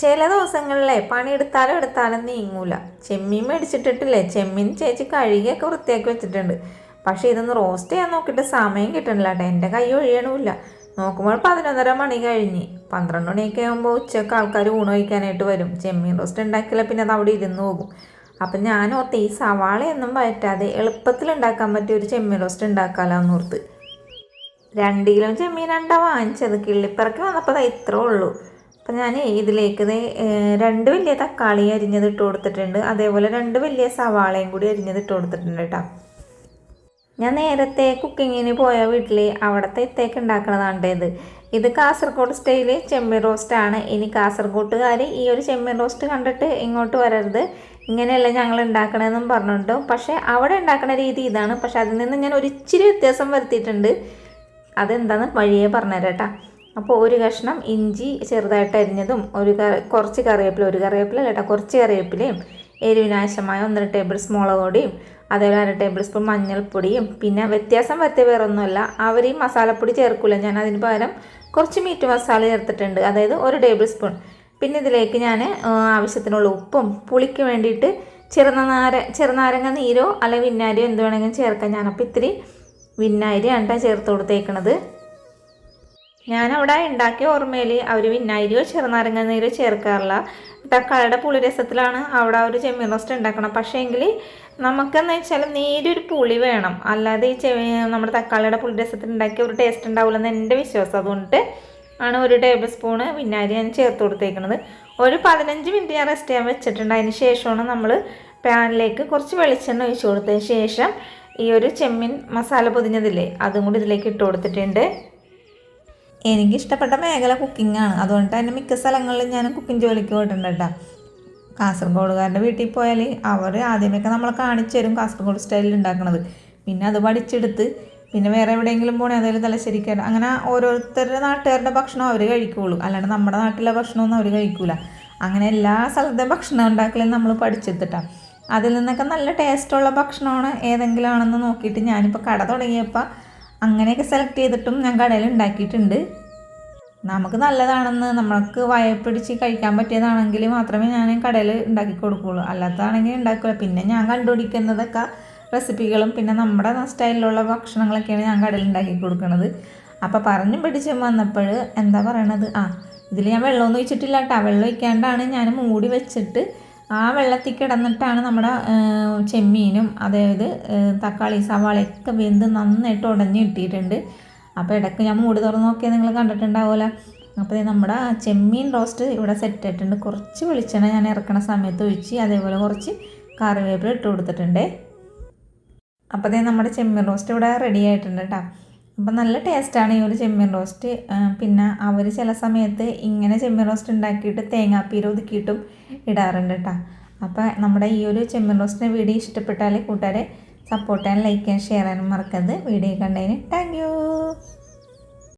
ചില ദിവസങ്ങളിലെ പണിയെടുത്താലും നീങ്ങൂല. ചെമ്മീൻ മേടിച്ചിട്ടിട്ടില്ലേ, ചെമ്മീൻ ചേച്ചി കഴുകിയൊക്കെ വൃത്തിയാക്കി വെച്ചിട്ടുണ്ട്. പക്ഷേ ഇതൊന്ന് റോസ്റ്റ് ചെയ്യാൻ നോക്കിയിട്ട് സമയം കിട്ടണില്ല കേട്ടോ. എൻ്റെ കൈ ഒഴിയണമില്ല. നോക്കുമ്പോൾ 11:30 മണി കഴിഞ്ഞ്. 12 മണിയൊക്കെ ആകുമ്പോൾ ഉച്ചക്ക് ആൾക്കാർ ഊണ് കഴിക്കാനായിട്ട് വരും. ചെമ്മീൻ റോസ്റ്റ് ഉണ്ടാക്കിയാൽ പിന്നെ അത് അവിടെ ഇരുന്ന് പോകും. അപ്പം ഞാൻ ഓർത്ത് ഈ സവാളയൊന്നും വഴറ്റാതെ എളുപ്പത്തിൽ ഉണ്ടാക്കാൻ പറ്റിയ ഒരു ചെമ്മീൻ റോസ്റ്റ് ഉണ്ടാക്കാമല്ലോ എന്നോർത്ത് 2 കിലോ ചെമ്മീനാണ്ടാ വാങ്ങിച്ചത്. കിള്ളിപ്പറക്കി വന്നപ്പോൾ ഇത്രേ ഉള്ളൂ. അപ്പം ഞാൻ ഇതിലേക്ക് 2 വലിയ തക്കാളി അരിഞ്ഞത് ഇട്ട് കൊടുത്തിട്ടുണ്ട്. അതേപോലെ 2 വലിയ സവാളയും കൂടി അരിഞ്ഞത് ഇട്ട് കൊടുത്തിട്ടുണ്ട് കേട്ടോ. ഞാൻ നേരത്തെ കുക്കിങ്ങിന് പോയ വീട്ടിൽ അവിടുത്തെ ഇത്തേക്ക് ഉണ്ടാക്കണതാണ് ഇത് കാസർഗോഡ് സ്റ്റൈല് ചെമ്മീൻ റോസ്റ്റാണ്. ഇനി കാസർഗോട്ടുകാർ ഈ ഒരു ചെമ്മീൻ റോസ്റ്റ് കണ്ടിട്ട് ഇങ്ങോട്ട് വരരുത്, ഇങ്ങനെയല്ല ഞങ്ങൾ ഉണ്ടാക്കണമെന്നും പറഞ്ഞിട്ടുണ്ടോ. പക്ഷേ അവിടെ ഉണ്ടാക്കുന്ന രീതി ഇതാണ്. പക്ഷെ അതിൽ നിന്ന് ഞാൻ ഒരിച്ചിരി വ്യത്യാസം വരുത്തിയിട്ടുണ്ട്. അതെന്താണെന്ന് വഴിയേ പറഞ്ഞുതരാം കേട്ടോ. അപ്പോൾ ഒരു കഷ്ണം ഇഞ്ചി ചെറുതായിട്ട് അരിഞ്ഞതും കുറച്ച് കറിവേപ്പില കേട്ടോ, കുറച്ച് കറിവേപ്പിലയും എരിവിനാവശ്യമായ 1.5 ടേബിൾ സ്പൂൺ മുളക് പൊടിയും അതേപോലെ 1/2 ടേബിൾ സ്പൂൺ മഞ്ഞൾപ്പൊടിയും പിന്നെ വ്യത്യാസം വരുത്തിയ വേറെ ഒന്നുമല്ല, അവർ ഈ മസാലപ്പൊടി ചേർക്കില്ല. ഞാൻ അതിന് പകരം കുറച്ച് മീറ്റ് മസാല ചേർത്തിട്ടുണ്ട്, അതായത് 1 ടേബിൾ സ്പൂൺ. പിന്നെ ഇതിലേക്ക് ഞാൻ ആവശ്യത്തിനുള്ള ഉപ്പും പുളിക്ക് വേണ്ടിയിട്ട് ചെറുനാരങ്ങ നീരോ അല്ലെങ്കിൽ വിനാരിയോ എന്ത് വേണമെങ്കിലും ചേർക്കാം. ഞാനപ്പോൾ ഇത്തിരി വിനാഗിരിയാണ് ചേർത്ത് കൊടുത്തേക്കണത്. ഞാനവിടെ ഉണ്ടാക്കിയ ഓർമ്മയിൽ അവർ വിനാഗിരിയോ ചെറുനാരങ്ങ നീരോ ചേർക്കാറില്ല. തക്കാളിയുടെ പുളിരസത്തിലാണ് അവിടെ ഒരു ചെമ്മീൻ റോസ്റ്റ് ഉണ്ടാക്കണം. പക്ഷേ എങ്കിൽ നമുക്കെന്ന് വെച്ചാൽ നേരിയൊരു പുളി വേണം, അല്ലാതെ ഈ നമ്മുടെ തക്കാളിയുടെ പുളിരസത്തിൽ ഉണ്ടാക്കിയ ഒരു ടേസ്റ്റ് ഉണ്ടാവില്ലെന്ന് എൻ്റെ വിശ്വാസം. അതുകൊണ്ട് ആണ് 1 ടേബിൾ സ്പൂണ് വിനാഗിരി ഞാൻ ചേർത്ത് കൊടുത്തേക്കുന്നത്. ഒരു 15 മിനിറ്റ് ഞാൻ റെസ്റ്റ് ചെയ്യാൻ വെച്ചിട്ടുണ്ട്. അതിന് ശേഷമാണ് നമ്മൾ പാനിലേക്ക് കുറച്ച് വെളിച്ചെണ്ണ ഒഴിച്ച് കൊടുത്തതിന് ശേഷം ഈ ഒരു ചെമ്മീൻ മസാല പൊതിഞ്ഞതില്ലേ അതും കൂടി ഇതിലേക്ക് ഇട്ട് കൊടുത്തിട്ടുണ്ട്. എനിക്കിഷ്ടപ്പെട്ട മേഖല കുക്കിങ്ങാണ്. അതുകൊണ്ട് തന്നെ മിക്ക സ്ഥലങ്ങളിലും ഞാൻ കുക്കിംഗ് ജോലിക്ക് പോയിട്ടുണ്ട് കേട്ടോ. കാസർഗോഡുകാരുടെ വീട്ടിൽ പോയാൽ അവർ ആദ്യമൊക്കെ നമ്മളെ കാണിച്ചു തരും കാസർഗോഡ് സ്റ്റൈലിൽ ഉണ്ടാക്കുന്നത്. പിന്നെ അത് പഠിച്ചെടുത്ത് പിന്നെ വേറെ എവിടെയെങ്കിലും പോകണേ, അതായത് തലശ്ശേരിക്കാർ അങ്ങനെ ഓരോരുത്തരുടെ നാട്ടുകാരുടെ ഭക്ഷണം അവർ കഴിക്കുകയുള്ളൂ, അല്ലാണ്ട് നമ്മുടെ നാട്ടിലെ ഭക്ഷണമൊന്നും അവർ കഴിക്കില്ല. അങ്ങനെ എല്ലാ സ്ഥലത്തെ ഭക്ഷണം ഉണ്ടാക്കലും നമ്മൾ പഠിച്ചെടുത്തിട്ടാണ്. അതിൽ നിന്നൊക്കെ നല്ല ടേസ്റ്റുള്ള ഭക്ഷണമാണ് ഏതെങ്കിലും ആണെന്ന് നോക്കിയിട്ട് ഞാനിപ്പോൾ കട തുടങ്ങിയപ്പോൾ അങ്ങനെയൊക്കെ സെലക്ട് ചെയ്തിട്ടും ഞാൻ കടയിൽ ഉണ്ടാക്കിയിട്ടുണ്ട്. നമുക്ക് നല്ലതാണെന്ന് നമ്മൾക്ക് വയപ്പിടിച്ച് കഴിക്കാൻ പറ്റിയതാണെങ്കിൽ മാത്രമേ ഞാൻ കടയിൽ ഉണ്ടാക്കി കൊടുക്കുകയുള്ളൂ, അല്ലാത്തതാണെങ്കിൽ ഉണ്ടാക്കില്ല. പിന്നെ ഞാൻ കണ്ടുപിടിക്കുന്നതൊക്കെ റെസിപ്പികളും പിന്നെ നമ്മുടെ സ്റ്റൈലിലുള്ള ഭക്ഷണങ്ങളൊക്കെയാണ് ഞാൻ കടയിൽ ഉണ്ടാക്കി കൊടുക്കുന്നത്. അപ്പോൾ പറഞ്ഞു പിടിച്ച് വന്നപ്പോൾ എന്താ പറയണത്, ഇതിൽ ഞാൻ വെള്ളമൊന്നും ഒഴിച്ചിട്ടില്ല കേട്ടോ. വെള്ളം ഒഴിക്കാണ്ടാണ് ഞാൻ മൂടി വെച്ചിട്ട് ആ വെള്ളത്തിൽ കിടന്നിട്ടാണ് നമ്മുടെ ചെമ്മീനും അതായത് തക്കാളി സവാളയൊക്കെ വെന്ത് നന്നായിട്ട് ഉടഞ്ഞ് കിട്ടിയിട്ടുണ്ട്. അപ്പോൾ ഇടയ്ക്ക് ഞാൻ മൂടി തുറന്ന് നോക്കിയാൽ നിങ്ങൾ കണ്ടിട്ടുണ്ടാവുമല്ലോ. അപ്പോൾ നമ്മുടെ ചെമ്മീൻ റോസ്റ്റ് ഇവിടെ സെറ്റ് ആയിട്ടുണ്ട്. കുറച്ച് വെളിച്ചെണ്ണ ഞാൻ ഇറക്കണ സമയത്ത് ഒഴിച്ച് അതേപോലെ കുറച്ച് കറിവേപ്പില ഇട്ട് കൊടുത്തിട്ടുണ്ട്. അപ്പോൾ നമ്മുടെ ചെമ്മീൻ റോസ്റ്റ് ഇവിടെ റെഡി ആയിട്ടുണ്ട് കേട്ടോ. അപ്പം നല്ല ടേസ്റ്റാണ് ഈ ഒരു ചെമ്മീൻ റോസ്റ്റ്. പിന്നെ അവർ ചില സമയത്ത് ഇങ്ങനെ ചെമ്മീൻ റോസ്റ്റ് ഉണ്ടാക്കിയിട്ട് തേങ്ങാപ്പീര ഒതുക്കിയിട്ടും ഇടാറുണ്ട് കേട്ടോ. അപ്പോൾ നമ്മുടെ ഈ ഒരു ചെമ്മീൻ റോസ്റ്റിൻ്റെ വീഡിയോ ഇഷ്ടപ്പെട്ടാൽ കൂട്ടുകാരെ സപ്പോർട്ട് ചെയ്യാൻ, ലൈക്ക് ചെയ്യാൻ, ഷെയർ ചെയ്യാനും മറക്കരുത്. വീഡിയോ കണ്ടതിന് താങ്ക് യു.